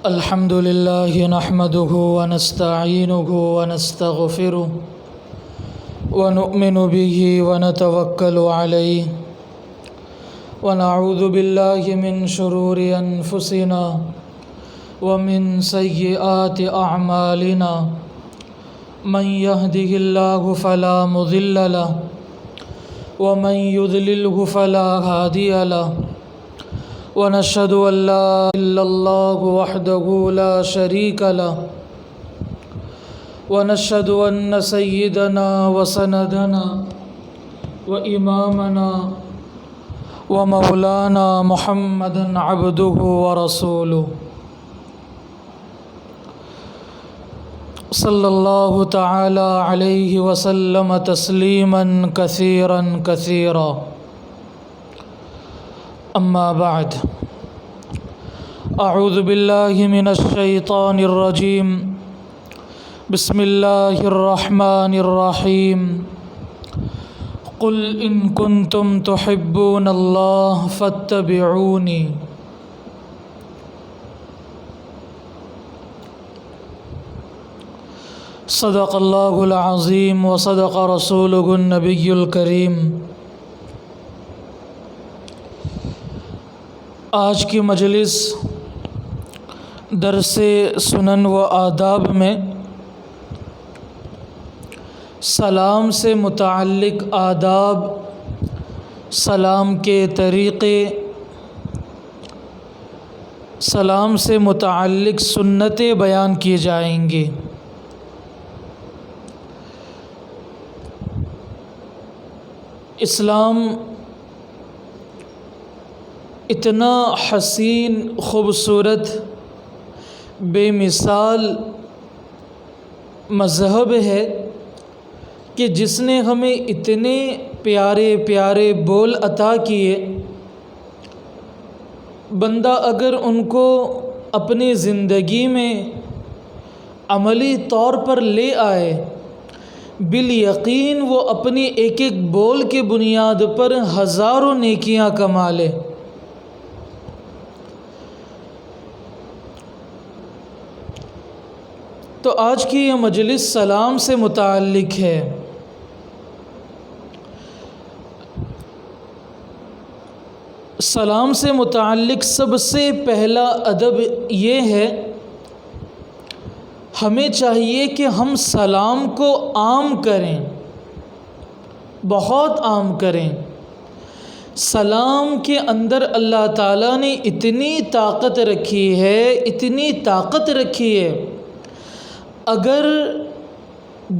الحمد لله نحمده ونستعينه ونستغفره ونؤمن به ونتوكل عليه ونعوذ بالله من شرور أنفسنا ومن سيئات أعمالنا من يهده الله فلا مضل له ومن يضلله فلا هادي له ونشهد أن لا إله إلا الله وحده لا شريك له ونشهد أن سيدنا وسندنا وإمامنا ومولانا محمدا عبده ورسوله صلى الله تعالى عليه وسلم تسليما كثيرا كثيرا. أما بعد، أعوذ بالله من الشيطان الرجيم. بسم الله الرحمن الرحيم. قل إن كنتم تحبون الله فاتبعوني. صدق الله العظيم وصدق رسوله النبي الكريم. آج کی مجلس درس سنن و آداب میں سلام سے متعلق آداب، سلام کے طریقے، سلام سے متعلق سنتیں بیان کی جائیں گی. اسلام اتنا حسین، خوبصورت، بے مثال مذہب ہے کہ جس نے ہمیں اتنے پیارے پیارے بول عطا کیے. بندہ اگر ان کو اپنی زندگی میں عملی طور پر لے آئے، بالیقین وہ اپنی ایک ایک بول کے بنیاد پر ہزاروں نیکیاں کما لے. تو آج کی یہ مجلس سلام سے متعلق ہے. سلام سے متعلق سب سے پہلا ادب یہ ہے، ہمیں چاہیے کہ ہم سلام کو عام کریں، بہت عام کریں. سلام کے اندر اللہ تعالیٰ نے اتنی طاقت رکھی ہے، اتنی طاقت رکھی ہے. اگر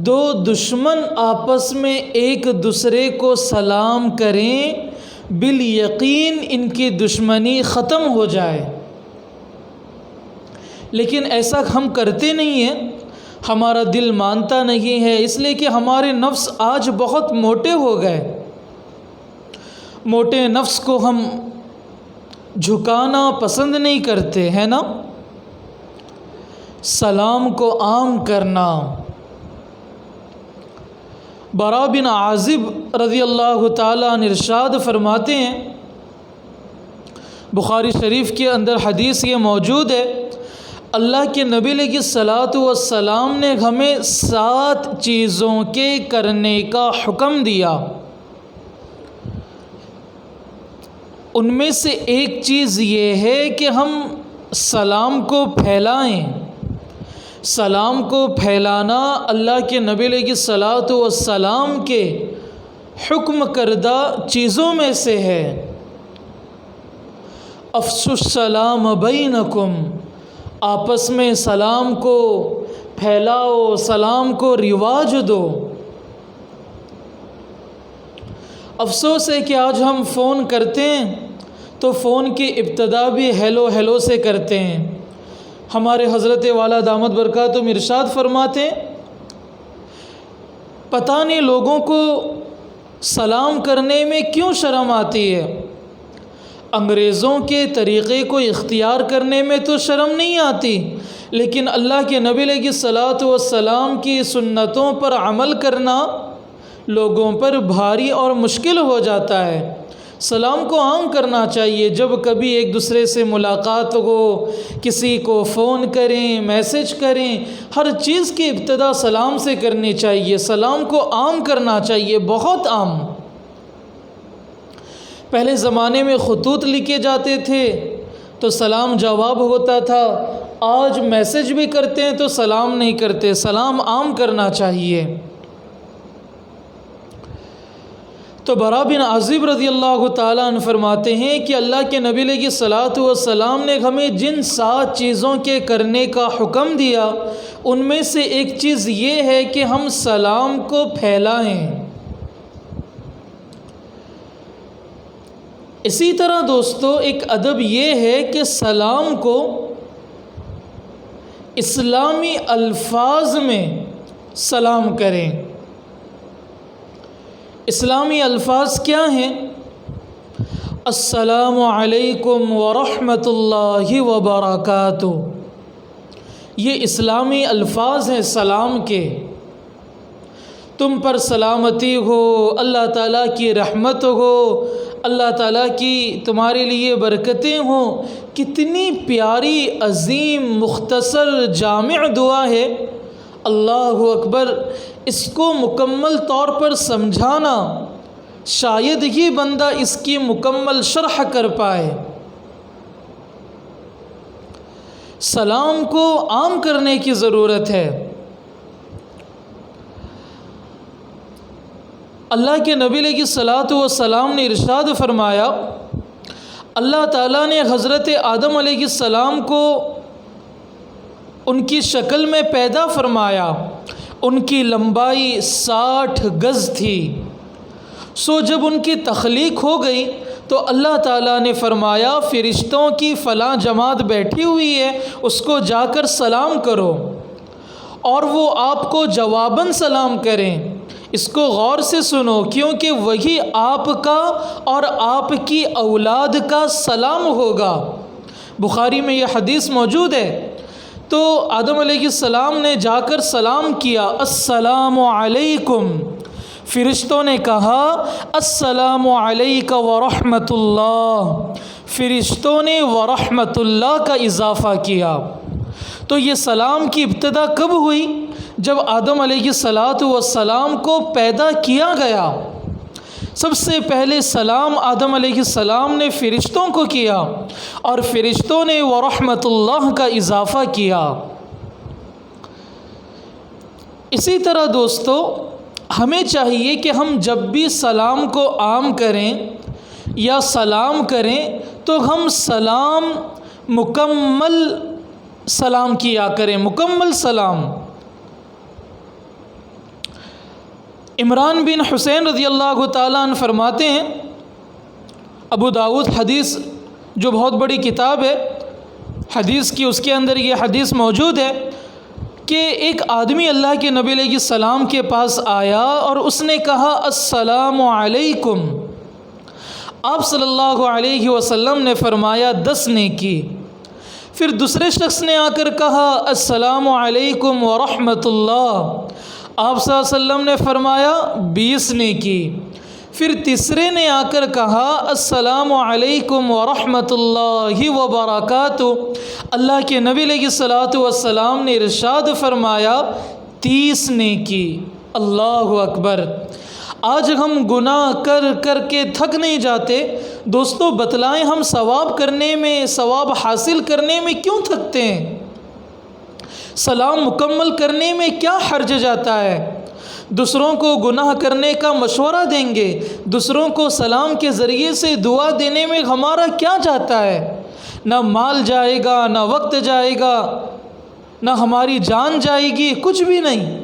دو دشمن آپس میں ایک دوسرے کو سلام کریں، بالیقین ان کی دشمنی ختم ہو جائے. لیکن ایسا ہم کرتے نہیں ہیں، ہمارا دل مانتا نہیں ہے، اس لیے کہ ہمارے نفس آج بہت موٹے ہو گئے. موٹے نفس کو ہم جھکانا پسند نہیں کرتے ہیں نا. سلام کو عام کرنا. برا بن عازب رضی اللہ تعالیٰ عنہ ارشاد فرماتے ہیں، بخاری شریف کے اندر حدیث یہ موجود ہے، اللہ کے نبی علیہ الصلاۃ والسلام نے ہمیں 7 چیزوں کے کرنے کا حکم دیا. ان میں سے ایک چیز یہ ہے کہ ہم سلام کو پھیلائیں. سلام کو پھیلانا اللہ کے نبی علیہ الصلاۃ والسلام کے حکم کردہ چیزوں میں سے ہے. افشوا السلام بینکم، آپس میں سلام کو پھیلاؤ، سلام کو رواج دو. افسوس ہے کہ آج ہم فون کرتے ہیں تو فون کی ابتدا بھی ہیلو ہیلو سے کرتے ہیں. ہمارے حضرت والا دامت برکاتہم ارشاد فرماتے ہیں، پتہ نہیں لوگوں کو سلام کرنے میں کیوں شرم آتی ہے. انگریزوں کے طریقے کو اختیار کرنے میں تو شرم نہیں آتی، لیکن اللہ کے نبی علیہ الصلاۃ والسلام کی سنتوں پر عمل کرنا لوگوں پر بھاری اور مشکل ہو جاتا ہے. سلام کو عام کرنا چاہیے. جب کبھی ایک دوسرے سے ملاقات ہو، کسی کو فون کریں، میسج کریں، ہر چیز کی ابتدا سلام سے کرنی چاہیے. سلام کو عام کرنا چاہیے، بہت عام. پہلے زمانے میں خطوط لکھے جاتے تھے تو سلام جواب ہوتا تھا. آج میسج بھی کرتے ہیں تو سلام نہیں کرتے. سلام عام کرنا چاہیے. تو برا بن عازب رضی اللہ تعالیٰ عنہ فرماتے ہیں کہ اللہ کے نبی علیہ الصلوۃ والسلام نے ہمیں جن 7 چیزوں کے کرنے کا حکم دیا ان میں سے ایک چیز یہ ہے کہ ہم سلام کو پھیلائیں. اسی طرح دوستو ایک ادب یہ ہے کہ سلام کو اسلامی الفاظ میں سلام کریں. اسلامی الفاظ کیا ہیں؟ السلام علیکم ورحمۃ اللہ وبرکاتہ. یہ اسلامی الفاظ ہیں سلام کے. تم پر سلامتی ہو، اللہ تعالیٰ کی رحمت ہو، اللہ تعالیٰ کی تمہارے لیے برکتیں ہوں. کتنی پیاری، عظیم، مختصر، جامع دعا ہے. اللہ اکبر. اس کو مکمل طور پر سمجھانا شاید ہی بندہ اس کی مکمل شرح کر پائے. سلام کو عام کرنے کی ضرورت ہے. اللہ کے نبی علیہ الصلوۃ والسلام نے ارشاد فرمایا، اللہ تعالیٰ نے حضرت آدم علیہ السلام کو ان کی شکل میں پیدا فرمایا. ان کی لمبائی 60 گز تھی. جب ان کی تخلیق ہو گئی تو اللہ تعالیٰ نے فرمایا فرشتوں کی فلاں جماعت بیٹھی ہوئی ہے، اس کو جا کر سلام کرو، اور وہ آپ کو جواباً سلام کریں. اس کو غور سے سنو، کیونکہ وہی آپ کا اور آپ کی اولاد کا سلام ہوگا. بخاری میں یہ حدیث موجود ہے. تو آدم علیہ السلام نے جا کر سلام کیا، السلام علیکم. فرشتوں نے کہا السلام علیک ورحمۃ اللہ. فرشتوں نے ورحمۃ اللہ کا اضافہ کیا. تو یہ سلام کی ابتدا کب ہوئی؟ جب آدم علیہ السلام کو پیدا کیا گیا. سب سے پہلے سلام آدم علیہ السلام نے فرشتوں کو کیا، اور فرشتوں نے ورحمۃ اللہ کا اضافہ کیا. اسی طرح دوستو ہمیں چاہیے کہ ہم جب بھی سلام کو عام کریں یا سلام کریں تو ہم سلام مکمل سلام کیا کریں، مکمل سلام. عمران بن حسین رضی اللہ تعالیٰ عنہ فرماتے ہیں، ابو داؤد حدیث جو بہت بڑی کتاب ہے حدیث کی، اس کے اندر یہ حدیث موجود ہے کہ ایک آدمی اللہ کے نبی علیہ السلام کے پاس آیا اور اس نے کہا السلام علیکم. آپ صلی اللہ علیہ وسلم نے فرمایا 10 نیکی. پھر دوسرے شخص نے آ کر کہا السلام علیکم ورحمۃ اللہ. آپ صلی اللہ علیہ وسلم نے فرمایا 20 نیکی. پھر تیسرے نے آ کر کہا السلام علیکم ورحمۃ اللہ وبرکاتہ. اللہ کے نبی علیہ الصلوۃ والسلام نے ارشاد فرمایا 30 نیکی. اللہ اکبر. آج ہم گناہ کر کر کے تھک نہیں جاتے. دوستو بتلائیں ہم ثواب کرنے میں، ثواب حاصل کرنے میں کیوں تھکتے ہیں؟ سلام مکمل کرنے میں کیا حرج جاتا ہے؟ دوسروں کو گناہ کرنے کا مشورہ دیں گے، دوسروں کو سلام کے ذریعے سے دعا دینے میں ہمارا کیا جاتا ہے؟ نہ مال جائے گا، نہ وقت جائے گا، نہ ہماری جان جائے گی، کچھ بھی نہیں.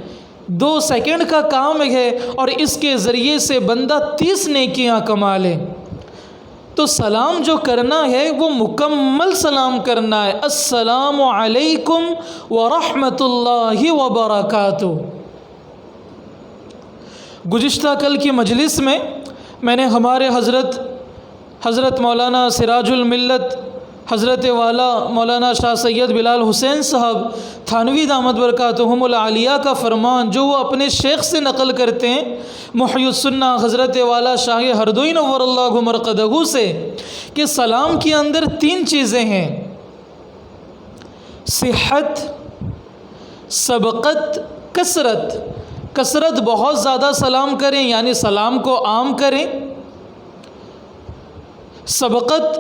2 سیکنڈ کا کام ہے اور اس کے ذریعے سے بندہ 30 نیکیاں کما لے. تو سلام جو کرنا ہے وہ مکمل سلام کرنا ہے. السلام علیکم ورحمۃ اللہ وبرکاتہ. گزشتہ کل کی مجلس میں نے ہمارے حضرت مولانا سراج الملت حضرت والا مولانا شاہ سید بلال حسین صاحب تھانوی دامت برکاتہم العالیہ کا فرمان جو وہ اپنے شیخ سے نقل کرتے ہیں محی السنہ حضرت والا شاہ ہردوئی نور اللہ مرقدہ سے، کہ سلام کے اندر 3 چیزیں ہیں: صحت، سبقت، کثرت۔ کثرت بہت زیادہ سلام کریں یعنی سلام کو عام کریں۔ سبقت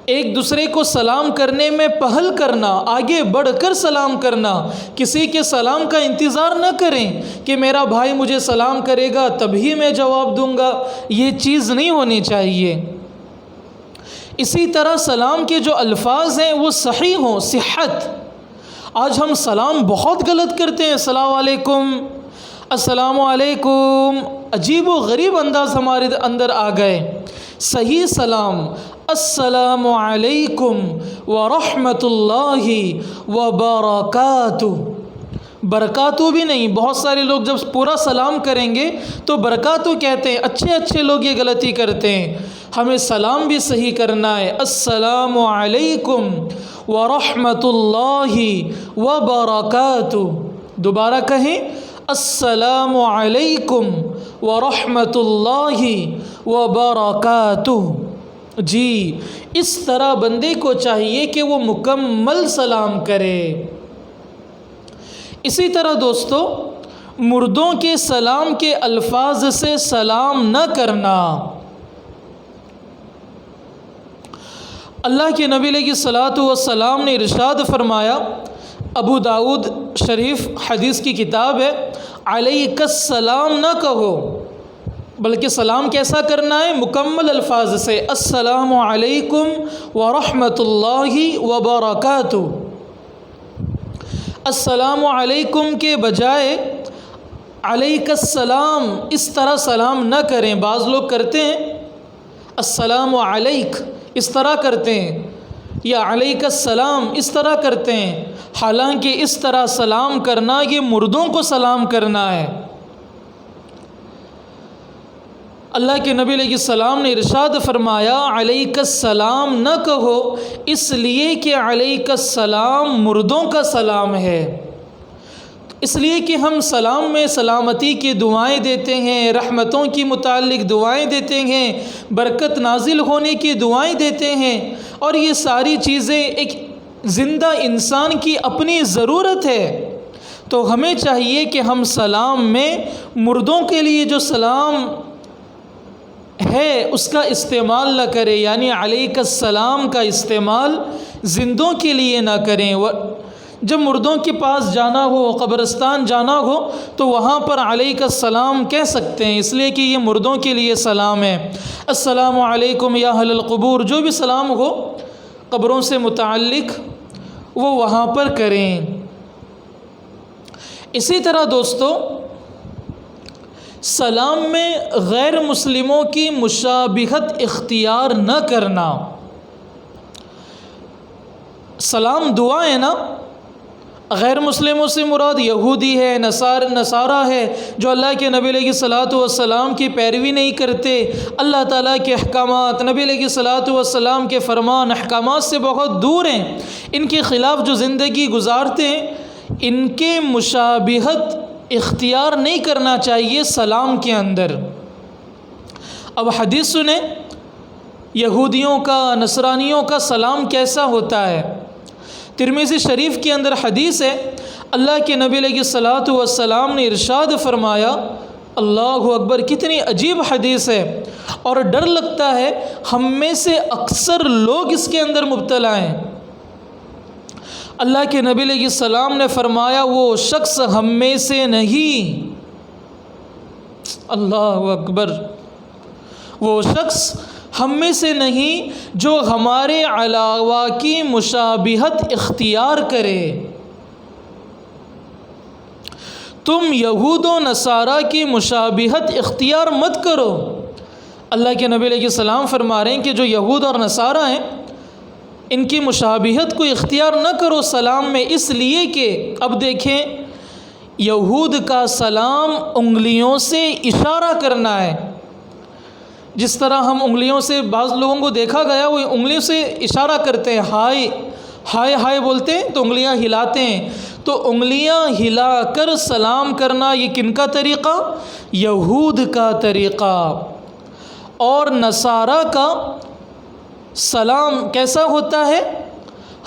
ایک دوسرے کو سلام کرنے میں پہل کرنا، آگے بڑھ کر سلام کرنا، کسی کے سلام کا انتظار نہ کریں کہ میرا بھائی مجھے سلام کرے گا تبھی میں جواب دوں گا، یہ چیز نہیں ہونی چاہیے۔ اسی طرح سلام کے جو الفاظ ہیں وہ صحیح ہوں، صحت۔ آج ہم سلام بہت غلط کرتے ہیں، السلام علیکم، السلام علیکم، عجیب و غریب انداز ہمارے اندر آ گئے۔ صحیح سلام السلام علیکم ورحمۃ اللہ وبرکاتہ۔ برکاتہ بھی نہیں، بہت سارے لوگ جب پورا سلام کریں گے تو برکاتہ کہتے ہیں، اچھے لوگ یہ غلطی کرتے ہیں۔ ہمیں سلام بھی صحیح کرنا ہے، السلام علیکم ورحمۃ اللہ وبرکاتہ۔ دوبارہ کہیں، السلام علیکم ورحمۃ اللہ وبرکاتہ۔ جی، اس طرح بندے کو چاہیے کہ وہ مکمل سلام کرے۔ اسی طرح دوستو، مردوں کے سلام کے الفاظ سے سلام نہ کرنا۔ اللہ کے نبی علیہ الصلوۃ والسلام نے ارشاد فرمایا، ابو داؤد شریف حدیث کی کتاب ہے، علیک السلام نہ کہو، بلکہ سلام کیسا کرنا ہے؟ مکمل الفاظ سے، السلام علیکم ورحمۃ اللہ وبرکاتہ۔ السلام علیکم کے بجائے علیک السلام اس طرح سلام نہ کریں۔ بعض لوگ کرتے ہیں السلام علیک اس طرح کرتے ہیں، یا علیک السلام اس طرح کرتے ہیں، حالانکہ اس طرح سلام کرنا یہ مردوں کو سلام کرنا ہے۔ اللہ کے نبی علیہ السلام نے ارشاد فرمایا، علیک السلام نہ کہو، اس لیے کہ علیک السلام مردوں کا سلام ہے۔ اس لیے کہ ہم سلام میں سلامتی کی دعائیں دیتے ہیں، رحمتوں کی متعلق دعائیں دیتے ہیں، برکت نازل ہونے کی دعائیں دیتے ہیں، اور یہ ساری چیزیں ایک زندہ انسان کی اپنی ضرورت ہے۔ تو ہمیں چاہیے کہ ہم سلام میں مردوں کے لیے جو سلام ہے اس کا استعمال نہ کریں، یعنی علیک السلام کا استعمال زندوں کے لیے نہ کریں۔ جب مردوں کے پاس جانا ہو، قبرستان جانا ہو، تو وہاں پر علیک السلام کہہ سکتے ہیں، اس لیے کہ یہ مردوں کے لیے سلام ہے۔ السلام علیکم یا اہل القبور، جو بھی سلام ہو قبروں سے متعلق وہ وہاں پر کریں۔ اسی طرح دوستو، سلام میں غیر مسلموں کی مشابہت اختیار نہ کرنا۔ سلام دعا ہے نا، غیر مسلموں سے مراد یہودی ہے، نصارہ ہے، جو اللہ کے نبی علیہ الصلوۃ والسلام کی پیروی نہیں کرتے، اللہ تعالیٰ کے احکامات، نبی علیہ الصلوۃ والسلام کے فرمان احکامات سے بہت دور ہیں، ان کے خلاف جو زندگی گزارتے ہیں، ان کے مشابہت اختیار نہیں کرنا چاہیے سلام کے اندر۔ اب حدیث سنیں، یہودیوں کا، نصرانیوں کا سلام کیسا ہوتا ہے۔ ترمذی شریف کے اندر حدیث ہے، اللہ کے نبی علیہ الصلوۃ والسلام نے ارشاد فرمایا، اللہ اکبر، کتنی عجیب حدیث ہے، اور ڈر لگتا ہے ہم میں سے اکثر لوگ اس کے اندر مبتلا ہیں۔ اللہ کے نبی علیہ السلام نے فرمایا، وہ شخص ہم میں سے نہیں، اللہ اکبر، وہ شخص ہم میں سے نہیں جو ہمارے علاوہ کی مشابہت اختیار کرے۔ تم یہود و نصارہ کی مشابہت اختیار مت کرو۔ اللہ کے نبی علیہ السلام فرما رہے ہیں کہ جو یہود اور نصارہ ہیں، ان کی مشابہت کو اختیار نہ کرو سلام میں، اس لیے کہ اب دیکھیں، یہود کا سلام انگلیوں سے اشارہ کرنا ہے، جس طرح ہم انگلیوں سے بعض لوگوں کو دیکھا گیا وہ انگلیوں سے اشارہ کرتے ہیں، ہائے ہائے ہائے بولتے ہیں تو انگلیاں ہلاتے ہیں، تو انگلیاں ہلا کر سلام کرنا یہ کن کا طریقہ؟ یہود کا طریقہ۔ اور نصارہ کا سلام کیسا ہوتا ہے؟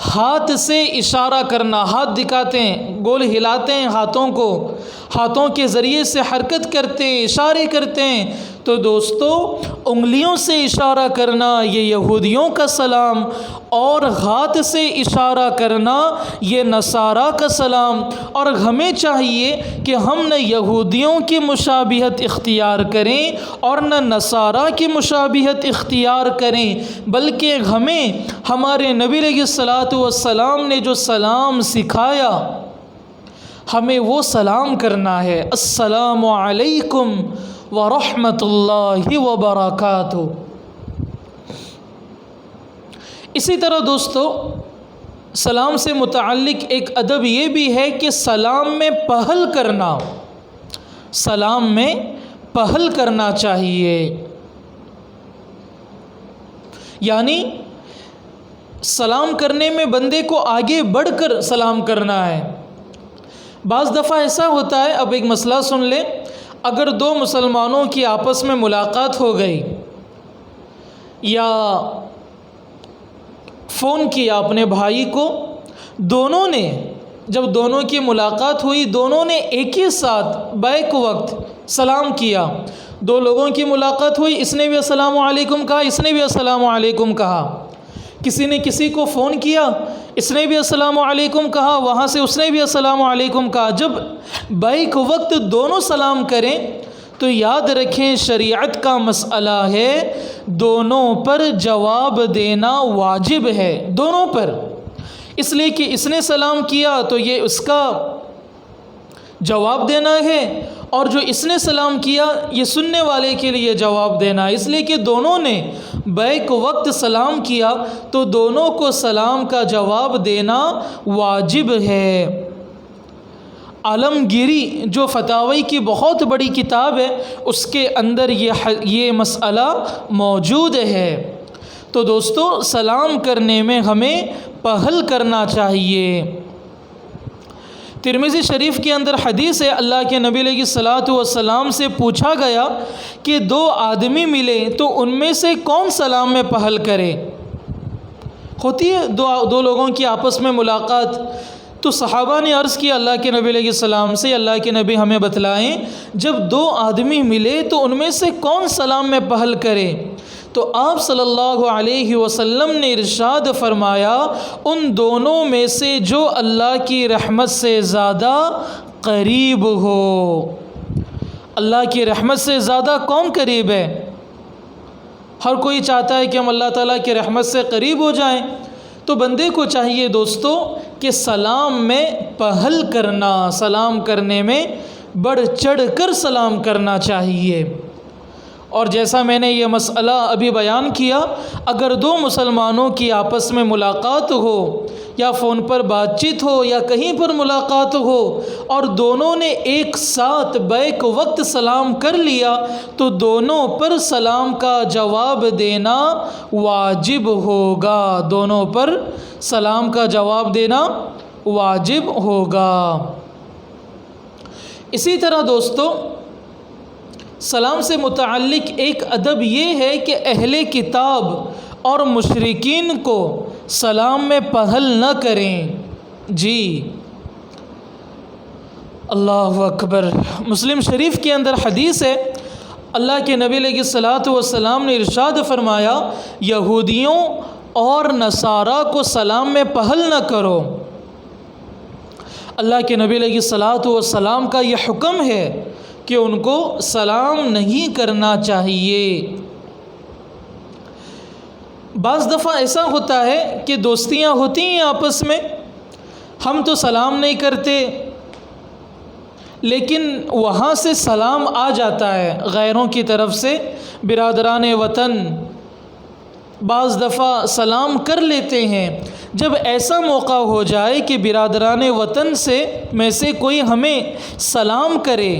ہاتھ سے اشارہ کرنا، ہاتھ دکھاتے ہیں، گول ہلاتے ہیں ہاتھوں کو، ہاتھوں کے ذریعے سے حرکت کرتے ہیں، اشارے کرتے ہیں۔ تو دوستو انگلیوں سے اشارہ کرنا یہ یہودیوں کا سلام، اور ہاتھ سے اشارہ کرنا یہ نصارہ کا سلام۔ اور ہمیں چاہیے کہ ہم نہ یہودیوں کی مشابہت اختیار کریں اور نہ نصارہ کی مشابہت اختیار کریں، بلکہ ہمیں ہمارے نبی علیہ الصلاۃ والسلام نے جو سلام سکھایا ہمیں وہ سلام کرنا ہے۔ السلام علیکم ورحمۃ اللہ وبرکاتہ۔ اسی طرح دوستو سلام سے متعلق ایک ادب یہ بھی ہے کہ سلام میں پہل کرنا، سلام میں پہل کرنا چاہیے، یعنی سلام کرنے میں بندے کو آگے بڑھ کر سلام کرنا ہے۔ بعض دفعہ ایسا ہوتا ہے، اب ایک مسئلہ سن لیں، اگر دو مسلمانوں کی آپس میں ملاقات ہو گئی یا فون کیا اپنے بھائی کو، دونوں نے جب دونوں کی ملاقات ہوئی دونوں نے ایک ہی ساتھ بیک وقت سلام کیا، دو لوگوں کی ملاقات ہوئی، اس نے بھی السلام علیکم کہا، اس نے بھی السلام علیکم کہا، کسی نے کسی کو فون کیا، اس نے بھی السلام علیکم کہا، وہاں سے اس نے بھی السلام علیکم کہا، جب بیک وقت دونوں سلام کریں تو یاد رکھیں شریعت کا مسئلہ ہے دونوں پر جواب دینا واجب ہے، دونوں پر، اس لیے کہ اس نے سلام کیا تو یہ اس کا جواب دینا ہے، اور جو اس نے سلام کیا یہ سننے والے کے لیے جواب دینا ہے، اس لیے کہ دونوں نے بیک وقت سلام کیا تو دونوں کو سلام کا جواب دینا واجب ہے۔ عالمگیری جو فتاوی کی بہت بڑی کتاب ہے اس کے اندر یہ مسئلہ موجود ہے۔ تو دوستو سلام کرنے میں ہمیں پہل کرنا چاہیے۔ ترمذی شریف کے اندر حدیث ہے، اللہ کے نبی علیہ الصلاۃ والسلام سے پوچھا گیا کہ دو آدمی ملے تو ان میں سے کون سلام میں پہل کرے؟ ہوتی ہے دو لوگوں کی آپس میں ملاقات، تو صحابہ نے عرض کیا اللہ کے نبی علیہ السلام سے، اللہ کے نبی ہمیں بتلائیں جب دو آدمی ملے تو ان میں سے کون سلام میں پہل کرے؟ تو آپ صلی اللہ علیہ وسلم نے ارشاد فرمایا ان دونوں میں سے جو اللہ کی رحمت سے زیادہ قریب ہو۔ اللہ کی رحمت سے زیادہ کون قریب ہے؟ ہر کوئی چاہتا ہے کہ ہم اللہ تعالیٰ کی رحمت سے قریب ہو جائیں، تو بندے کو چاہیے دوستو کہ سلام میں پہل کرنا، سلام کرنے میں بڑھ چڑھ کر سلام کرنا چاہیے۔ اور جیسا میں نے یہ مسئلہ ابھی بیان کیا، اگر دو مسلمانوں کی آپس میں ملاقات ہو یا فون پر بات چیت ہو یا کہیں پر ملاقات ہو اور دونوں نے ایک ساتھ بیک وقت سلام کر لیا تو دونوں پر سلام کا جواب دینا واجب ہوگا، دونوں پر سلام کا جواب دینا واجب ہوگا۔ اسی طرح دوستو سلام سے متعلق ایک ادب یہ ہے کہ اہل کتاب اور مشرکین کو سلام میں پہل نہ کریں۔ جی اللہ اکبر۔ مسلم شریف کے اندر حدیث ہے، اللہ کے نبی علیہ الصلاۃ والسلام نے ارشاد فرمایا یہودیوں اور نصارہ کو سلام میں پہل نہ کرو۔ اللہ کے نبی علیہ الصلاۃ والسلام کا یہ حکم ہے کہ ان کو سلام نہیں کرنا چاہیے۔ بعض دفعہ ایسا ہوتا ہے کہ دوستیاں ہوتی ہیں آپس میں، ہم تو سلام نہیں کرتے لیکن وہاں سے سلام آ جاتا ہے غیروں کی طرف سے، برادران وطن بعض دفعہ سلام کر لیتے ہیں، جب ایسا موقع ہو جائے کہ برادران وطن میں سے کوئی ہمیں سلام کرے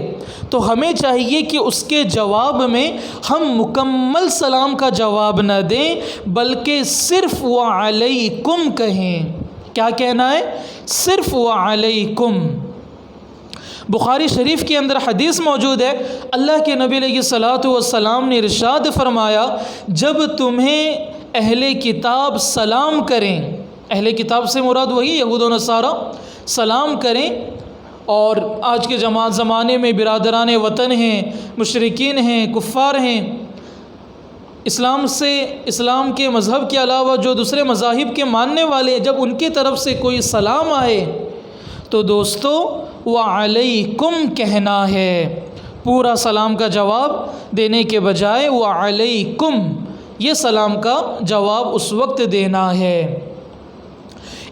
تو ہمیں چاہیے کہ اس کے جواب میں ہم مکمل سلام کا جواب نہ دیں بلکہ صرف وعلیکم کہیں۔ کیا کہنا ہے؟ صرف وعلیکم۔ بخاری شریف کے اندر حدیث موجود ہے، اللہ کے نبی علیہ الصلاۃ والسلام نے ارشاد فرمایا، جب تمہیں اہل کتاب سلام کریں، اہل کتاب سے مراد وہی یہود و نصارہ سلام کریں، اور آج کے زمانے میں برادران وطن ہیں، مشرکین ہیں، کفار ہیں، اسلام کے مذہب کے علاوہ جو دوسرے مذاہب کے ماننے والے، جب ان کی طرف سے کوئی سلام آئے تو دوستو وعلیکم کہنا ہے، پورا سلام کا جواب دینے کے بجائے وعلیکم یہ سلام کا جواب اس وقت دینا ہے۔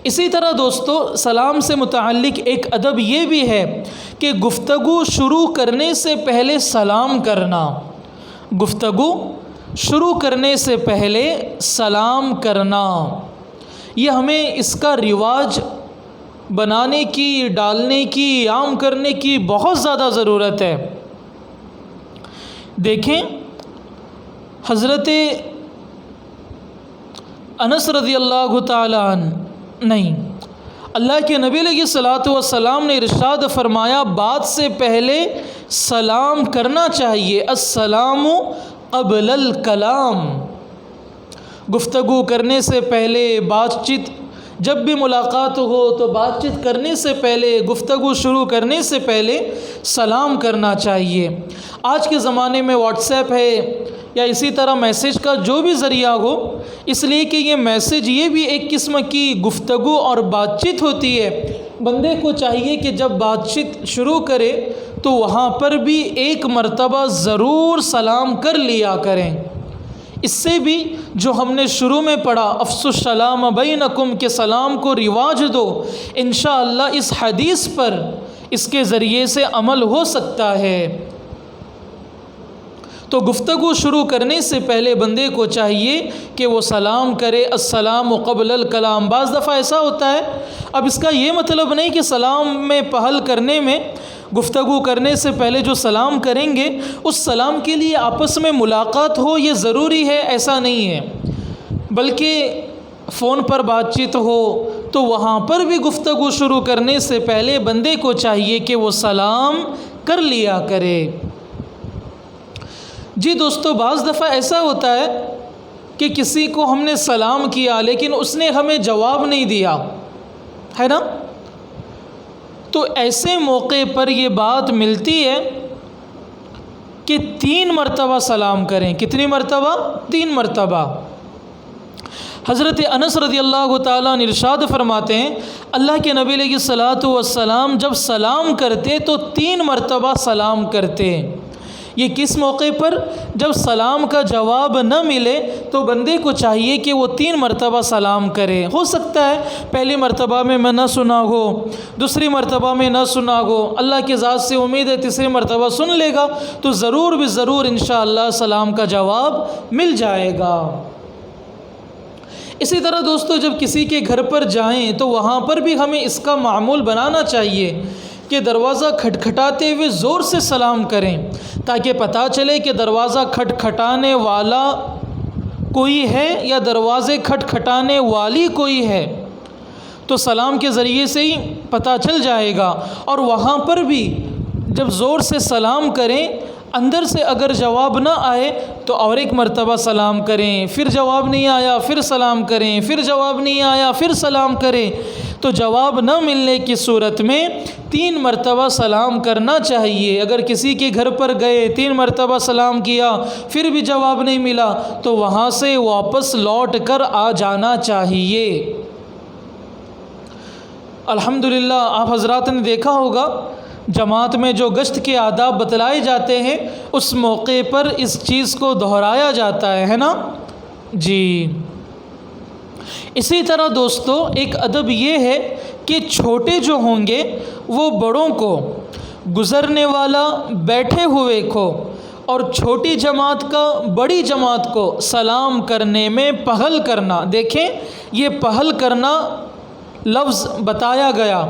اسی طرح دوستو سلام سے متعلق ایک ادب یہ بھی ہے کہ گفتگو شروع کرنے سے پہلے سلام کرنا، گفتگو شروع کرنے سے پہلے سلام کرنا، یہ ہمیں اس کا رواج بنانے کی، ڈالنے کی، عام کرنے کی بہت زیادہ ضرورت ہے۔ دیکھیں حضرت انس رضی اللہ تعالی عنہ نہیں، اللہ کے نبی علیہ الصلاۃ والسلام نے ارشاد فرمایا بات سے پہلے سلام کرنا چاہیے، السلام قبل الکلام، گفتگو کرنے سے پہلے، بات چیت جب بھی ملاقات ہو تو بات چیت کرنے سے پہلے، گفتگو شروع کرنے سے پہلے سلام کرنا چاہیے۔ آج کے زمانے میں واٹس ایپ ہے یا اسی طرح میسیج کا جو بھی ذریعہ ہو، اس لیے کہ یہ میسیج یہ بھی ایک قسم کی گفتگو اور بات چیت ہوتی ہے، بندے کو چاہیے کہ جب بات چیت شروع کرے تو وہاں پر بھی ایک مرتبہ ضرور سلام کر لیا کریں۔ اس سے بھی جو ہم نے شروع میں پڑھا افشوا السلام بینکم کے سلام کو رواج دو، انشاءاللہ اس حدیث پر اس کے ذریعے سے عمل ہو سکتا ہے۔ تو گفتگو شروع کرنے سے پہلے بندے کو چاہیے کہ وہ سلام کرے، السلام قبل الکلام۔ بعض دفعہ ایسا ہوتا ہے، اب اس کا یہ مطلب نہیں کہ سلام میں پہل کرنے میں، گفتگو کرنے سے پہلے جو سلام کریں گے اس سلام کے لیے آپس میں ملاقات ہو یہ ضروری ہے، ایسا نہیں ہے، بلکہ فون پر بات چیت ہو تو وہاں پر بھی گفتگو شروع کرنے سے پہلے بندے کو چاہیے کہ وہ سلام کر لیا کرے۔ جی دوستو بعض دفعہ ایسا ہوتا ہے کہ کسی کو ہم نے سلام کیا لیکن اس نے ہمیں جواب نہیں دیا، ہے نا؟ تو ایسے موقع پر یہ بات ملتی ہے کہ 3 مرتبہ سلام کریں۔ کتنی مرتبہ؟ 3 مرتبہ۔ حضرت انس رضی اللہ تعالیٰ عنہ ارشاد فرماتے ہیں اللہ کے نبی علیہ الصلاۃ والسلام جب سلام کرتے تو 3 مرتبہ سلام کرتے۔ یہ کس موقع پر؟ جب سلام کا جواب نہ ملے تو بندے کو چاہیے کہ وہ 3 مرتبہ سلام کرے۔ ہو سکتا ہے پہلی مرتبہ میں نہ سنا ہو، دوسری مرتبہ میں نہ سنا ہو، اللہ کی ذات سے امید ہے تیسری مرتبہ سن لے گا تو ضرور بھی ضرور انشاءاللہ سلام کا جواب مل جائے گا۔ اسی طرح دوستو جب کسی کے گھر پر جائیں تو وہاں پر بھی ہمیں اس کا معمول بنانا چاہیے کہ دروازہ کھٹکھٹاتے ہوئے زور سے سلام کریں، تاکہ پتہ چلے کہ دروازہ کھٹکھٹانے والا کوئی ہے یا دروازے کھٹکھٹانے والی کوئی ہے، تو سلام کے ذریعے سے ہی پتہ چل جائے گا۔ اور وہاں پر بھی جب زور سے سلام کریں، اندر سے اگر جواب نہ آئے تو اور ایک مرتبہ سلام کریں، پھر جواب نہیں آیا پھر سلام کریں، پھر جواب نہیں آیا پھر سلام کریں۔ تو جواب نہ ملنے کی صورت میں 3 مرتبہ سلام کرنا چاہیے۔ اگر کسی کے گھر پر گئے 3 مرتبہ سلام کیا پھر بھی جواب نہیں ملا تو وہاں سے واپس لوٹ کر آ جانا چاہیے۔ الحمدللہ آپ حضرات نے دیکھا ہوگا جماعت میں جو گشت کے آداب بتلائے جاتے ہیں اس موقع پر اس چیز کو دہرایا جاتا ہے نا؟ جی اسی طرح دوستو ایک ادب یہ ہے کہ چھوٹے جو ہوں گے وہ بڑوں کو، گزرنے والا بیٹھے ہوئے کو اور چھوٹی جماعت کا بڑی جماعت کو سلام کرنے میں پہل کرنا۔ دیکھیں یہ پہل کرنا لفظ بتایا گیا،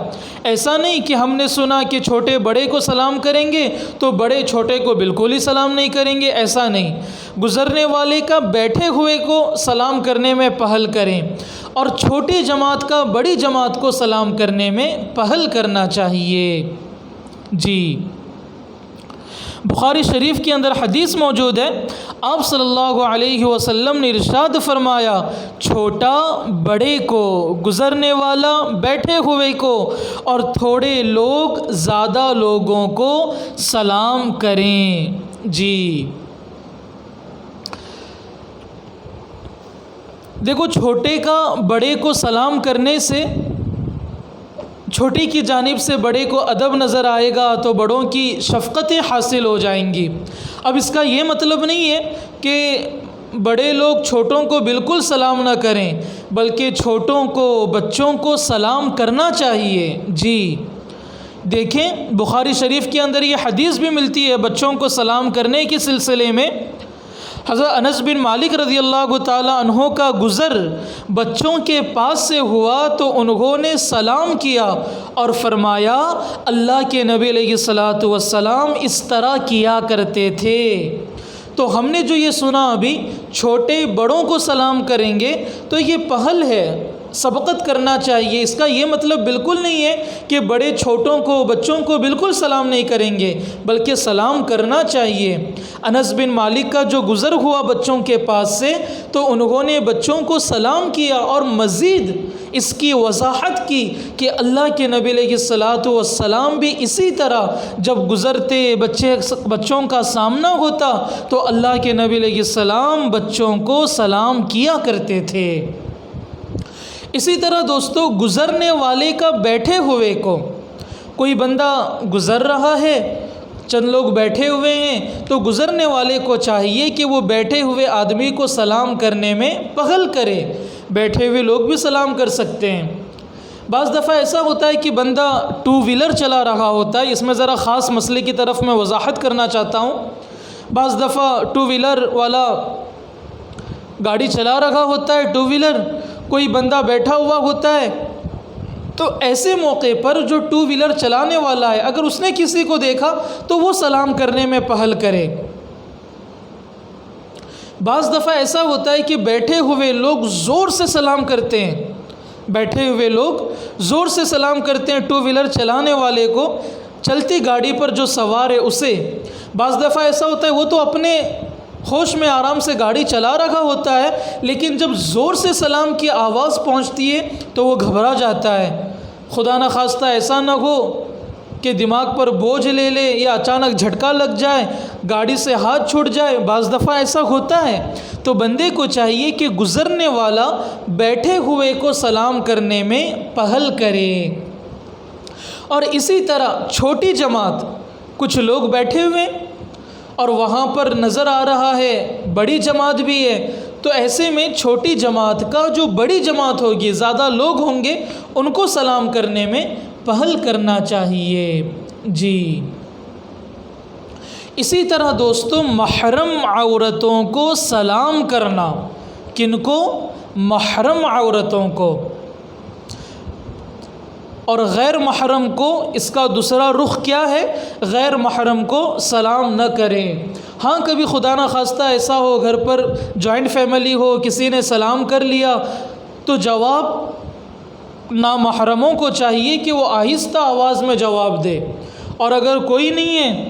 ایسا نہیں کہ ہم نے سنا کہ چھوٹے بڑے کو سلام کریں گے تو بڑے چھوٹے کو بالکل ہی سلام نہیں کریں گے، ایسا نہیں۔ گزرنے والے کا بیٹھے ہوئے کو سلام کرنے میں پہل کریں، اور چھوٹی جماعت کا بڑی جماعت کو سلام کرنے میں پہل کرنا چاہیے۔ جی، بخاری شریف کے اندر حدیث موجود ہے، آپ صلی اللہ علیہ وسلم نے ارشاد فرمایا، چھوٹا بڑے کو، گزرنے والا بیٹھے ہوئے کو، اور تھوڑے لوگ زیادہ لوگوں کو سلام کریں۔ جی دیکھو، چھوٹے کا بڑے کو سلام کرنے سے چھوٹی کی جانب سے بڑے کو ادب نظر آئے گا تو بڑوں کی شفقتیں حاصل ہو جائیں گی۔ اب اس کا یہ مطلب نہیں ہے کہ بڑے لوگ چھوٹوں کو بالکل سلام نہ کریں، بلکہ چھوٹوں کو، بچوں کو سلام کرنا چاہیے۔ جی دیکھیں، بخاری شریف کے اندر یہ حدیث بھی ملتی ہے بچوں کو سلام کرنے کے سلسلے میں۔ حضرت انس بن مالک رضی اللہ تعالیٰ عنہ کا گزر بچوں کے پاس سے ہوا تو انہوں نے سلام کیا اور فرمایا، اللہ کے نبی علیہ الصلاۃ والسلام اس طرح کیا کرتے تھے۔ تو ہم نے جو یہ سنا ابھی، چھوٹے بڑوں کو سلام کریں گے تو یہ پہل ہے، سبقت کرنا چاہیے۔ اس کا یہ مطلب بالکل نہیں ہے کہ بڑے چھوٹوں کو، بچوں کو بالکل سلام نہیں کریں گے، بلکہ سلام کرنا چاہیے۔ انس بن مالک کا جو گزر ہوا بچوں کے پاس سے تو انہوں نے بچوں کو سلام کیا اور مزید اس کی وضاحت کی کہ اللہ کے نبی علیہ الصلاۃ والسلام بھی اسی طرح جب گزرتے بچوں کا سامنا ہوتا تو اللہ کے نبی علیہ السلام بچوں کو سلام کیا کرتے تھے۔ اسی طرح دوستو، گزرنے والے کا بیٹھے ہوئے کو، کوئی بندہ گزر رہا ہے، چند لوگ بیٹھے ہوئے ہیں، تو گزرنے والے کو چاہیے کہ وہ بیٹھے ہوئے آدمی کو سلام کرنے میں پہل کرے۔ بیٹھے ہوئے لوگ بھی سلام کر سکتے ہیں۔ بعض دفعہ ایسا ہوتا ہے کہ بندہ ٹو ویلر چلا رہا ہوتا ہے، اس میں ذرا خاص مسئلے کی طرف میں وضاحت کرنا چاہتا ہوں۔ بعض دفعہ ٹو ویلر والا گاڑی چلا رہا ہوتا ہے، ٹو ویلر، کوئی بندہ بیٹھا ہوا ہوتا ہے، تو ایسے موقع پر جو ٹو ویلر چلانے والا ہے اگر اس نے کسی کو دیکھا تو وہ سلام کرنے میں پہل کرے۔ بعض دفعہ ایسا ہوتا ہے کہ بیٹھے ہوئے لوگ زور سے سلام کرتے ہیں، بیٹھے ہوئے لوگ زور سے سلام کرتے ہیں ٹو ویلر چلانے والے کو، چلتی گاڑی پر جو سوار ہے اسے۔ بعض دفعہ ایسا ہوتا ہے وہ تو اپنے ہوش میں آرام سے گاڑی چلا رہا ہوتا ہے، لیکن جب زور سے سلام کی آواز پہنچتی ہے تو وہ گھبرا جاتا ہے۔ خدا نہ خواستہ ایسا نہ ہو کہ دماغ پر بوجھ لے لے یا اچانک جھٹکا لگ جائے، گاڑی سے ہاتھ چھوٹ جائے، بعض دفعہ ایسا ہوتا ہے۔ تو بندے کو چاہیے کہ گزرنے والا بیٹھے ہوئے کو سلام کرنے میں پہل کرے۔ اور اسی طرح چھوٹی جماعت، کچھ لوگ بیٹھے ہوئے اور وہاں پر نظر آ رہا ہے بڑی جماعت بھی ہے، تو ایسے میں چھوٹی جماعت کا جو بڑی جماعت ہوگی، زیادہ لوگ ہوں گے، ان کو سلام کرنے میں پہل کرنا چاہیے۔ جی اسی طرح دوستو، محرم عورتوں کو سلام کرنا، کن کو؟ محرم عورتوں کو، اور غیر محرم کو اس کا دوسرا رخ کیا ہے؟ غیر محرم کو سلام نہ کریں۔ ہاں کبھی خدا نہ خواستہ ایسا ہو، گھر پر جوائنٹ فیملی ہو، کسی نے سلام کر لیا تو جواب نامحرموں کو چاہیے کہ وہ آہستہ آواز میں جواب دے، اور اگر کوئی نہیں ہے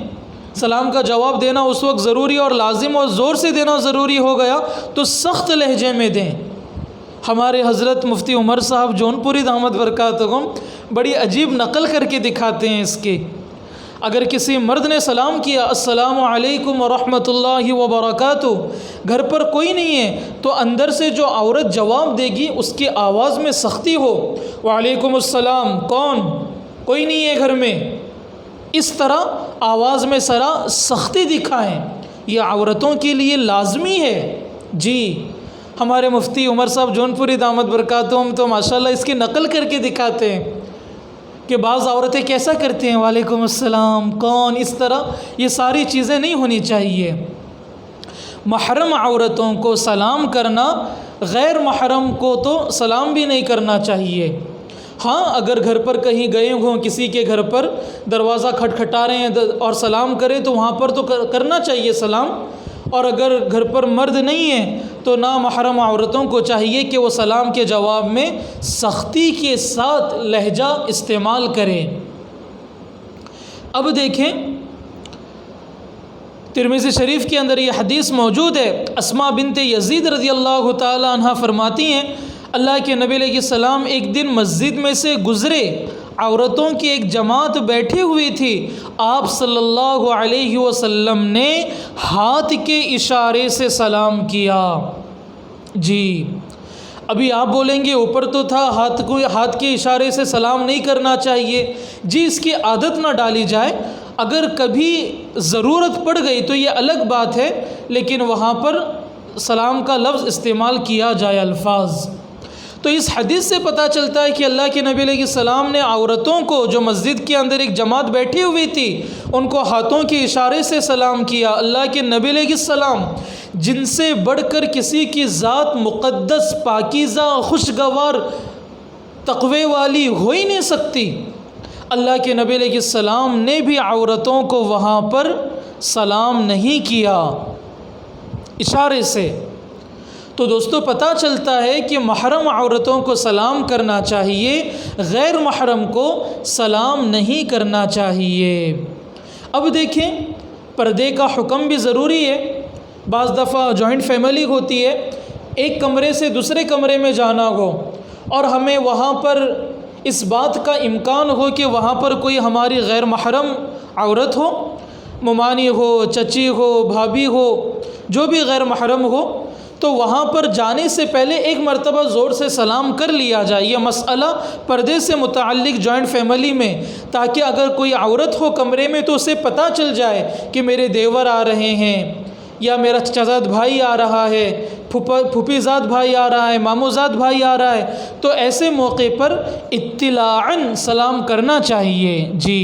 سلام کا جواب دینا اس وقت ضروری اور لازم اور زور سے دینا ضروری ہو گیا تو سخت لہجے میں دیں۔ ہمارے حضرت مفتی عمر صاحب جونپوری دامت برکاتہم بڑی عجیب نقل کر کے دکھاتے ہیں اس کے۔ اگر کسی مرد نے سلام کیا، السلام علیکم ورحمۃ اللہ وبرکاتہ، گھر پر کوئی نہیں ہے، تو اندر سے جو عورت جواب دے گی اس کی آواز میں سختی ہو، وعلیکم السلام، کون؟ کوئی نہیں ہے گھر میں، اس طرح آواز میں ذرا سختی دکھائیں، یہ عورتوں کے لیے لازمی ہے۔ جی ہمارے مفتی عمر صاحب جونپوری دامت برکاتہم تو ماشاءاللہ اس کی نقل کر کے دکھاتے ہیں کہ بعض عورتیں کیسا کرتی ہیں، وعلیکم السلام، کون، اس طرح، یہ ساری چیزیں نہیں ہونی چاہیے۔ محرم عورتوں کو سلام کرنا، غیر محرم کو تو سلام بھی نہیں کرنا چاہیے۔ ہاں اگر گھر پر کہیں گئے ہوں، کسی کے گھر پر دروازہ کھٹکھٹا رہے ہیں اور سلام کریں تو وہاں پر تو کرنا چاہیے سلام، اور اگر گھر پر مرد نہیں ہیں تو نامحرم عورتوں کو چاہیے کہ وہ سلام کے جواب میں سختی کے ساتھ لہجہ استعمال کریں۔ اب دیکھیں ترمذی شریف کے اندر یہ حدیث موجود ہے، اسماء بنت یزید رضی اللہ تعالی عنہ فرماتی ہیں اللہ کے نبی علیہ السلام ایک دن مسجد میں سے گزرے، عورتوں کی ایک جماعت بیٹھی ہوئی تھی، آپ صلی اللہ علیہ وسلم نے ہاتھ کے اشارے سے سلام کیا۔ جی ابھی آپ بولیں گے اوپر تو تھا ہاتھ کے اشارے سے سلام نہیں کرنا چاہیے، جی اس کی عادت نہ ڈالی جائے، اگر کبھی ضرورت پڑ گئی تو یہ الگ بات ہے، لیکن وہاں پر سلام کا لفظ استعمال کیا جائے، الفاظ۔ تو اس حدیث سے پتہ چلتا ہے کہ اللہ کے نبی علیہ السلام نے عورتوں کو جو مسجد کے اندر ایک جماعت بیٹھی ہوئی تھی ان کو ہاتھوں کے اشارے سے سلام کیا۔ اللہ کے نبی علیہ السلام جن سے بڑھ کر کسی کی ذات مقدس، پاکیزہ، خوشگوار، تقوی والی ہو ہی نہیں سکتی، اللہ کے نبی علیہ السلام نے بھی عورتوں کو وہاں پر سلام نہیں کیا اشارے سے۔ تو دوستو پتہ چلتا ہے کہ محرم عورتوں کو سلام کرنا چاہیے، غیر محرم کو سلام نہیں کرنا چاہیے۔ اب دیکھیں پردے کا حکم بھی ضروری ہے۔ بعض دفعہ جوائنٹ فیملی ہوتی ہے، ایک کمرے سے دوسرے کمرے میں جانا ہو اور ہمیں وہاں پر اس بات کا امکان ہو کہ وہاں پر کوئی ہماری غیر محرم عورت ہو، ممانی ہو، چچی ہو، بھابھی ہو، جو بھی غیر محرم ہو، تو وہاں پر جانے سے پہلے ایک مرتبہ زور سے سلام کر لیا جائے۔ یہ مسئلہ پردے سے متعلق جوائنٹ فیملی میں، تاکہ اگر کوئی عورت ہو کمرے میں تو اسے پتہ چل جائے کہ میرے دیور آ رہے ہیں، یا میرا چچا زاد بھائی آ رہا ہے، پھوپھی زاد بھائی آ رہا ہے، ماموں زاد بھائی آ رہا ہے، تو ایسے موقع پر اطلاعاً سلام کرنا چاہیے۔ جی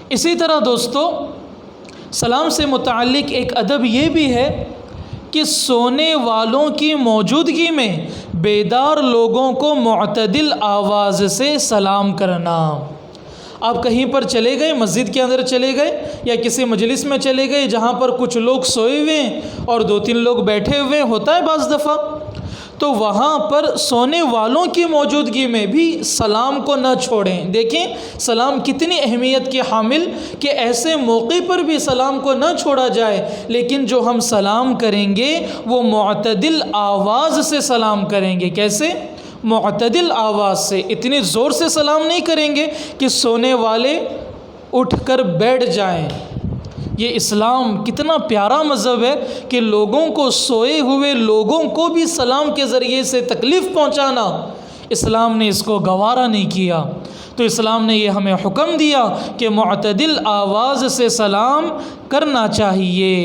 اسی طرح دوستو سلام سے متعلق ایک ادب یہ بھی ہے کہ سونے والوں کی موجودگی میں بیدار لوگوں کو معتدل آواز سے سلام کرنا۔ آپ کہیں پر چلے گئے، مسجد کے اندر چلے گئے یا کسی مجلس میں چلے گئے جہاں پر کچھ لوگ سوئے ہوئے ہیں اور 2-3 لوگ بیٹھے ہوئے ہوتا ہے بعض دفعہ، تو وہاں پر سونے والوں کی موجودگی میں بھی سلام کو نہ چھوڑیں۔ دیکھیں سلام کتنی اہمیت کے حامل کہ ایسے موقع پر بھی سلام کو نہ چھوڑا جائے، لیکن جو ہم سلام کریں گے وہ معتدل آواز سے سلام کریں گے۔ کیسے؟ معتدل آواز سے، اتنی زور سے سلام نہیں کریں گے کہ سونے والے اٹھ کر بیٹھ جائیں۔ یہ اسلام کتنا پیارا مذہب ہے کہ لوگوں کو، سوئے ہوئے لوگوں کو بھی سلام کے ذریعے سے تکلیف پہنچانا، اسلام نے اس کو گوارا نہیں کیا۔ تو اسلام نے یہ ہمیں حکم دیا کہ معتدل آواز سے سلام کرنا چاہیے۔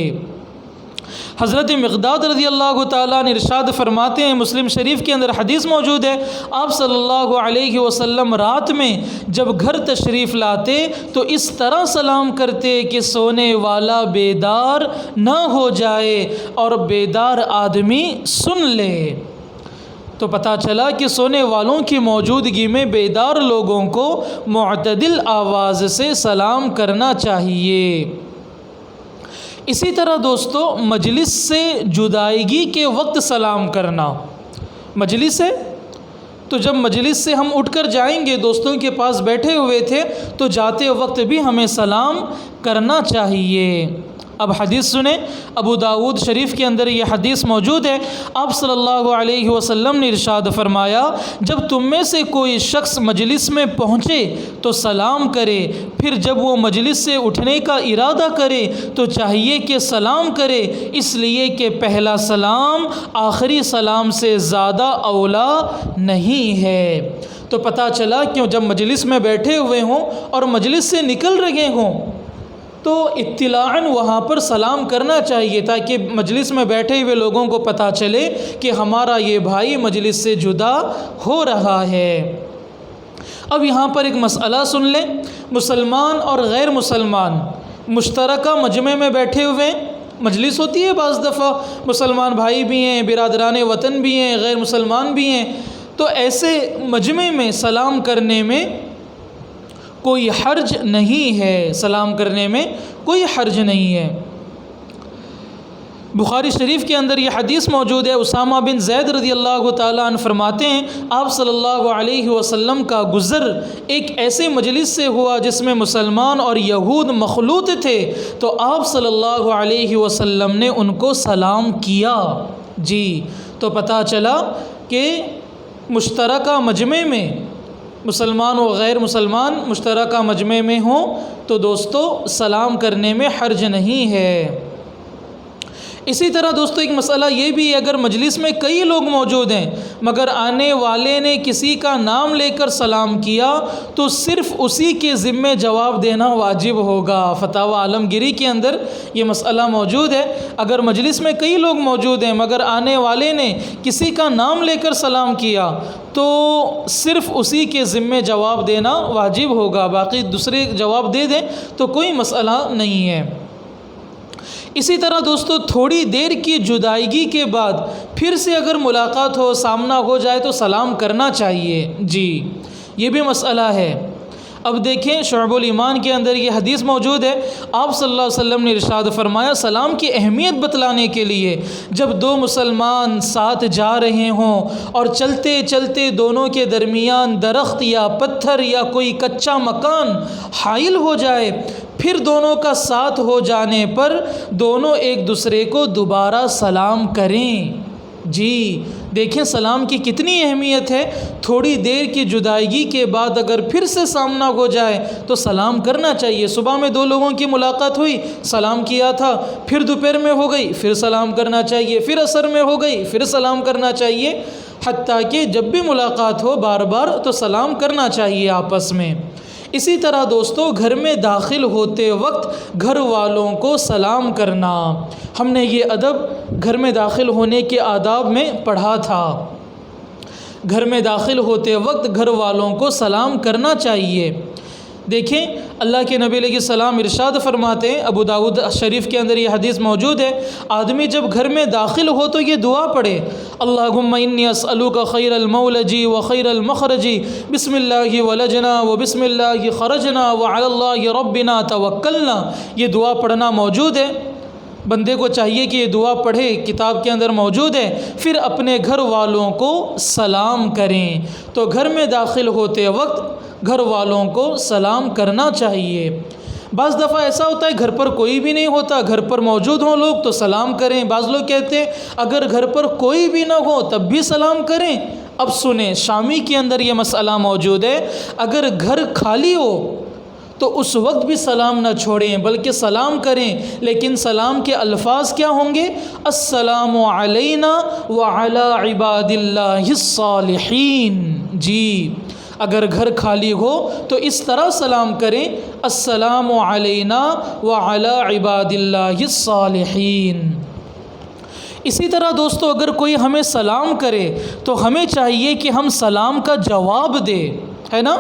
حضرت مقداد رضی اللہ تعالیٰ نے ارشاد فرماتے ہیں، مسلم شریف کے اندر حدیث موجود ہے، آپ صلی اللہ علیہ وسلم رات میں جب گھر تشریف لاتے تو اس طرح سلام کرتے کہ سونے والا بیدار نہ ہو جائے اور بیدار آدمی سن لے۔ تو پتہ چلا کہ سونے والوں کی موجودگی میں بیدار لوگوں کو معتدل آواز سے سلام کرنا چاہیے۔ اسی طرح دوستو مجلس سے جدائیگی کے وقت سلام کرنا۔ مجلس ہے تو جب مجلس سے ہم اٹھ کر جائیں گے، دوستوں کے پاس بیٹھے ہوئے تھے تو جاتے وقت بھی ہمیں سلام کرنا چاہیے۔ اب حدیث سنیں، ابو داود شریف کے اندر یہ حدیث موجود ہے، آپ صلی اللہ علیہ وسلم نے ارشاد فرمایا، جب تم میں سے کوئی شخص مجلس میں پہنچے تو سلام کرے، پھر جب وہ مجلس سے اٹھنے کا ارادہ کرے تو چاہیے کہ سلام کرے، اس لیے کہ پہلا سلام آخری سلام سے زیادہ اولا نہیں ہے۔ تو پتہ چلا کہ جب مجلس میں بیٹھے ہوئے ہوں اور مجلس سے نکل رہے ہوں تو اطلاعاً وہاں پر سلام کرنا چاہیے، تاکہ مجلس میں بیٹھے ہوئے لوگوں کو پتہ چلے کہ ہمارا یہ بھائی مجلس سے جدا ہو رہا ہے۔ اب یہاں پر ایک مسئلہ سن لیں، مسلمان اور غیر مسلمان مشترکہ مجمع میں بیٹھے ہوئے ہیں، مجلس ہوتی ہے بعض دفعہ، مسلمان بھائی بھی ہیں، برادران وطن بھی ہیں، غیر مسلمان بھی ہیں، تو ایسے مجمع میں سلام کرنے میں کوئی حرج نہیں ہے، سلام کرنے میں کوئی حرج نہیں ہے۔ بخاری شریف کے اندر یہ حدیث موجود ہے، اسامہ بن زید رضی اللہ تعالیٰ عنہ فرماتے ہیں آپ صلی اللہ علیہ وسلم کا گزر ایک ایسے مجلس سے ہوا جس میں مسلمان اور یہود مخلوط تھے، تو آپ صلی اللہ علیہ وسلم نے ان کو سلام کیا۔ جی، تو پتہ چلا کہ مشترکہ مجمع میں مسلمان و غیر مسلمان مشترکہ مجمع میں ہوں تو دوستو سلام کرنے میں حرج نہیں ہے۔ اسی طرح دوستو ایک مسئلہ یہ بھی ہے، اگر مجلس میں کئی لوگ موجود ہیں مگر آنے والے نے کسی کا نام لے کر سلام کیا تو صرف اسی کے ذمے جواب دینا واجب ہوگا۔ فتاوی عالمگیری کے اندر یہ مسئلہ موجود ہے، اگر مجلس میں کئی لوگ موجود ہیں مگر آنے والے نے کسی کا نام لے کر سلام کیا تو صرف اسی کے ذمے جواب دینا واجب ہوگا، باقی دوسرے جواب دے دیں تو کوئی مسئلہ نہیں ہے۔ اسی طرح دوستو تھوڑی دیر کی جدائیگی کے بعد پھر سے اگر ملاقات ہو، سامنا ہو جائے تو سلام کرنا چاہیے۔ جی، یہ بھی مسئلہ ہے۔ اب دیکھیں شعب الایمان کے اندر یہ حدیث موجود ہے، آپ صلی اللہ علیہ وسلم نے ارشاد فرمایا سلام کی اہمیت بتلانے کے لیے، جب دو مسلمان ساتھ جا رہے ہوں اور چلتے چلتے دونوں کے درمیان درخت یا پتھر یا کوئی کچا مکان حائل ہو جائے، پھر دونوں کا ساتھ ہو جانے پر دونوں ایک دوسرے کو دوبارہ سلام کریں۔ جی دیکھیں سلام کی کتنی اہمیت ہے، تھوڑی دیر کی جدائیگی کے بعد اگر پھر سے سامنا ہو جائے تو سلام کرنا چاہیے۔ صبح میں دو لوگوں کی ملاقات ہوئی، سلام کیا تھا، پھر دوپہر میں ہو گئی، پھر سلام کرنا چاہیے، پھر عصر میں ہو گئی، پھر سلام کرنا چاہیے، حتیٰ کہ جب بھی ملاقات ہو بار بار تو سلام کرنا چاہیے آپس میں۔ اسی طرح دوستو گھر میں داخل ہوتے وقت گھر والوں کو سلام کرنا، ہم نے یہ ادب گھر میں داخل ہونے کے آداب میں پڑھا تھا۔ گھر میں داخل ہوتے وقت گھر والوں کو سلام کرنا چاہیے۔ دیکھیں اللہ کے نبی علیہ السلام ارشاد فرماتے ہیں، ابو داؤد شریف کے اندر یہ حدیث موجود ہے، آدمی جب گھر میں داخل ہو تو یہ دعا پڑھے، اللہم انی اسألوک خیر المولج و خیر المخرج، بسم اللہ ولجنا و بسم اللہ خرجنا وعلی اللہ ربنا توکلنا۔ یہ دعا پڑھنا موجود ہے، بندے کو چاہیے کہ یہ دعا پڑھے، کتاب کے اندر موجود ہے، پھر اپنے گھر والوں کو سلام کریں۔ تو گھر میں داخل ہوتے وقت گھر والوں کو سلام کرنا چاہیے۔ بعض دفعہ ایسا ہوتا ہے گھر پر کوئی بھی نہیں ہوتا، گھر پر موجود ہوں لوگ تو سلام کریں، بعض لوگ کہتے ہیں اگر گھر پر کوئی بھی نہ ہو تب بھی سلام کریں۔ اب سنیں شامی کے اندر یہ مسئلہ موجود ہے، اگر گھر خالی ہو تو اس وقت بھی سلام نہ چھوڑیں بلکہ سلام کریں، لیکن سلام کے الفاظ کیا ہوں گے؟ السلام علینا وعلی عباد اللہ الصالحین۔ جی اگر گھر خالی ہو تو اس طرح سلام کریں، السلام علینا وعلی عباد اللہ الصالحین۔ اسی طرح دوستو اگر کوئی ہمیں سلام کرے تو ہمیں چاہیے کہ ہم سلام کا جواب دیں، ہے نا؟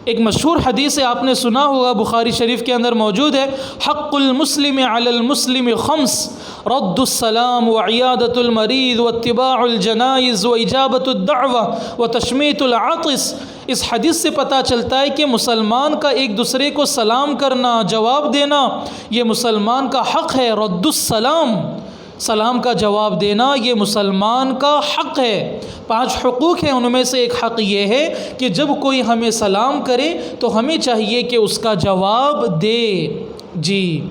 ایک مشہور حدیث ہے، آپ نے سنا ہوگا، بخاری شریف کے اندر موجود ہے، حق المسلم علی المسلم خمس، رد السلام وعیادۃ المریض واتباع الجنائز واجابۃ الدعوہ وتشمیت العاطس۔ اس حدیث سے پتہ چلتا ہے کہ مسلمان کا ایک دوسرے کو سلام کرنا، جواب دینا، یہ مسلمان کا حق ہے۔ رد السلام، سلام کا جواب دینا یہ مسلمان کا حق ہے۔ 5 حقوق ہیں، ان میں سے ایک حق یہ ہے کہ جب کوئی ہمیں سلام کرے تو ہمیں چاہیے کہ اس کا جواب دے۔ جی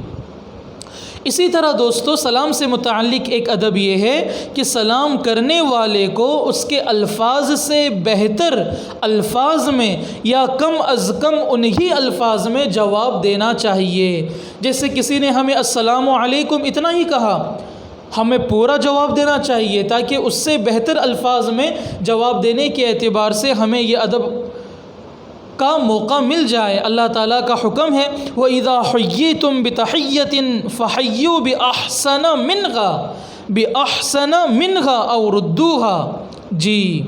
اسی طرح دوستو سلام سے متعلق ایک ادب یہ ہے کہ سلام کرنے والے کو اس کے الفاظ سے بہتر الفاظ میں یا کم از کم انہی الفاظ میں جواب دینا چاہیے۔ جیسے کسی نے ہمیں السلام علیکم اتنا ہی کہا، ہمیں پورا جواب دینا چاہیے تاکہ اس سے بہتر الفاظ میں جواب دینے کے اعتبار سے ہمیں یہ ادب کا موقع مل جائے۔ اللہ تعالیٰ کا حکم ہے وَإِذَا حُيِّيتُم بِتَحِيَّةٍ فَحَيُّوا بِأَحْسَنَ مِنْهَا أَوْ رُدُّوهَا۔ جی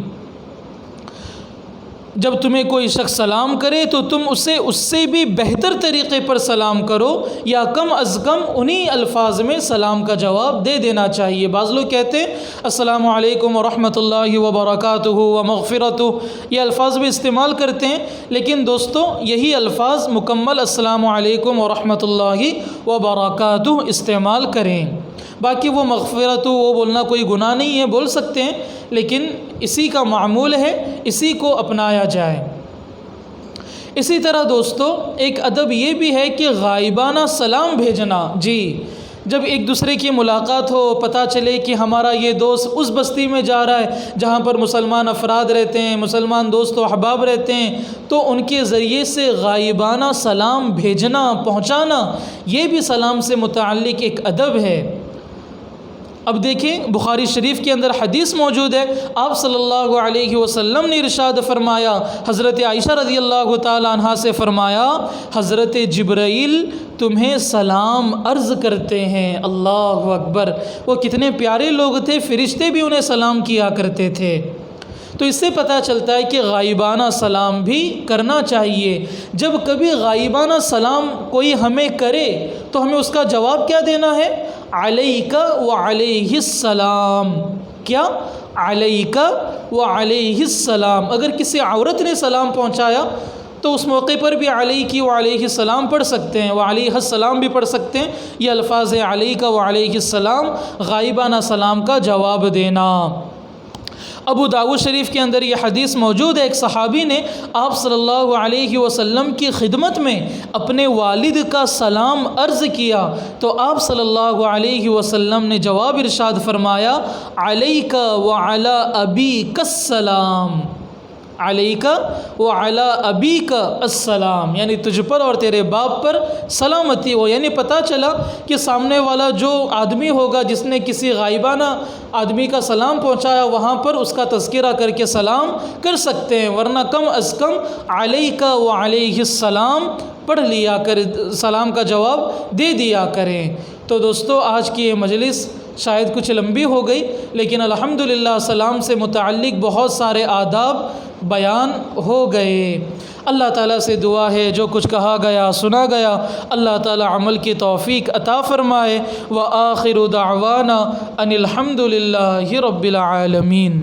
جب تمہیں کوئی شخص سلام کرے تو تم اس سے بھی بہتر طریقے پر سلام کرو، یا کم از کم انہی الفاظ میں سلام کا جواب دے دینا چاہیے۔ بعض لوگ کہتے ہیں السلام علیکم ورحمۃ اللہ وبرکاتہ ومغفرتہ، یہ الفاظ بھی استعمال کرتے ہیں، لیکن دوستو یہی الفاظ مکمل السلام علیکم ورحمۃ اللہ وبرکاتہ استعمال کریں۔ باقی وہ مغفرت وہ بولنا کوئی گناہ نہیں ہے، بول سکتے ہیں، لیکن اسی کا معمول ہے، اسی کو اپنایا جائے۔ اسی طرح دوستو ایک ادب یہ بھی ہے کہ غائبانہ سلام بھیجنا۔ جی، جب ایک دوسرے کی ملاقات ہو، پتہ چلے کہ ہمارا یہ دوست اس بستی میں جا رہا ہے جہاں پر مسلمان افراد رہتے ہیں، مسلمان دوست و احباب رہتے ہیں، تو ان کے ذریعے سے غائبانہ سلام بھیجنا، پہنچانا، یہ بھی سلام سے متعلق ایک ادب ہے۔ اب دیکھیں بخاری شریف کے اندر حدیث موجود ہے، آپ صلی اللہ علیہ وسلم نے ارشاد فرمایا، حضرت عائشہ رضی اللہ تعالی عنہا سے فرمایا، حضرت جبرائیل تمہیں سلام عرض کرتے ہیں۔ اللہ اکبر، وہ کتنے پیارے لوگ تھے، فرشتے بھی انہیں سلام کیا کرتے تھے۔ تو اس سے پتہ چلتا ہے کہ غائبانہ سلام بھی کرنا چاہیے۔ جب کبھی غائبانہ سلام کوئی ہمیں کرے تو ہمیں اس کا جواب کیا دینا ہے؟ علیک وعلیہ السلام۔ کیا؟ علیک وعلیہ السلام۔ اگر کسی عورت نے سلام پہنچایا تو اس موقع پر بھی علیک وعلیہ السلام پڑھ سکتے ہیں، وعلیہ السلام بھی پڑھ سکتے ہیں۔ یہ الفاظ علیک وعلیہ السلام، غائبانہ سلام کا جواب دینا۔ ابو داؤد شریف کے اندر یہ حدیث موجود ہے، ایک صحابی نے آپ صلی اللہ علیہ وسلم کی خدمت میں اپنے والد کا سلام عرض کیا تو آپ صلی اللہ علیہ وسلم نے جواب ارشاد فرمایا، علیک وعلی ابیک السلام، علیک وعلی ابیک السلام، یعنی تجھ پر اور تیرے باپ پر سلامتی ہو۔ یعنی پتہ چلا کہ سامنے والا جو آدمی ہوگا جس نے کسی غائبانہ آدمی کا سلام پہنچایا، وہاں پر اس کا تذکرہ کر کے سلام کر سکتے ہیں، ورنہ کم از کم علیک وعلیہ السلام پڑھ لیا کر، سلام کا جواب دے دیا کریں۔ تو دوستو آج کی یہ مجلس شاید کچھ لمبی ہو گئی، لیکن الحمدللہ سلام سے متعلق بہت سارے آداب بیان ہو گئے۔ اللہ تعالیٰ سے دعا ہے جو کچھ کہا گیا سنا گیا اللہ تعالیٰ عمل کی توفیق عطا فرمائے۔ وآخر دعوانا ان الحمد للہ رب العالمین۔